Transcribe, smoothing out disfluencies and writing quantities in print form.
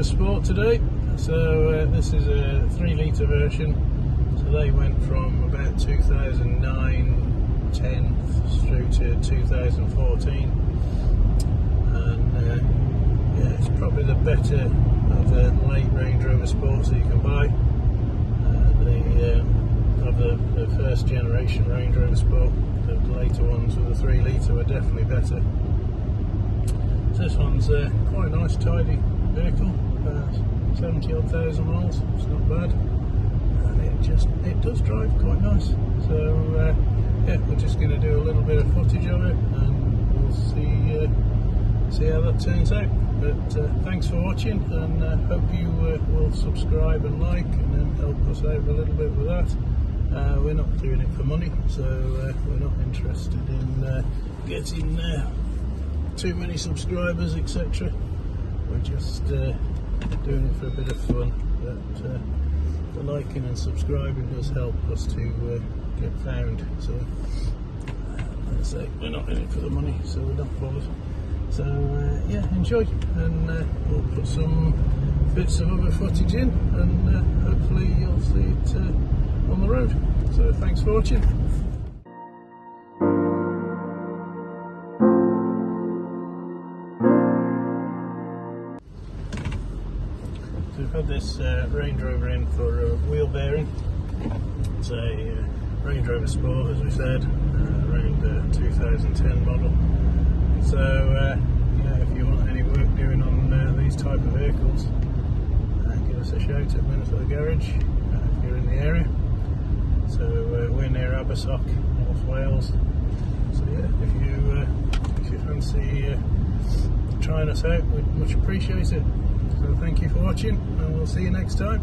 Sport today. So this is a 3 litre version. So they went from about 2009-10 through to 2014, and yeah, it's probably the better of the late Range Rover Sports that you can buy. The first generation Range Rover Sport, the later ones with the 3 litre were definitely better. So this one's quite a nice, tidy vehicle, 70 odd thousand miles. It's not bad, and it does drive quite nice. So yeah, we're just going to do a little bit of footage of it, and we'll see how that turns out. But thanks for watching, and hope you will subscribe and like, and then help us out a little bit with that. We're not doing it for money, so we're not interested in getting too many subscribers, etc. We're just doing it for a bit of fun. But the liking and subscribing does help us to get found. So like I say, we're not in it for the money, so we're not bothered. So yeah, enjoy, and we'll put some bits of other footage in, and hopefully you'll see it on the road. So thanks for watching. So we've had this Range Rover in for a wheel bearing. It's a Range Rover Sport, as we said, around 2010 model. So yeah, if you want any work doing on these type of vehicles, give us a shout at Minnesota Garage if you're in the area. So we're near Abersoch, North Wales. So yeah, if you fancy trying us out, we'd much appreciate it. So thank you for watching, and we'll see you next time.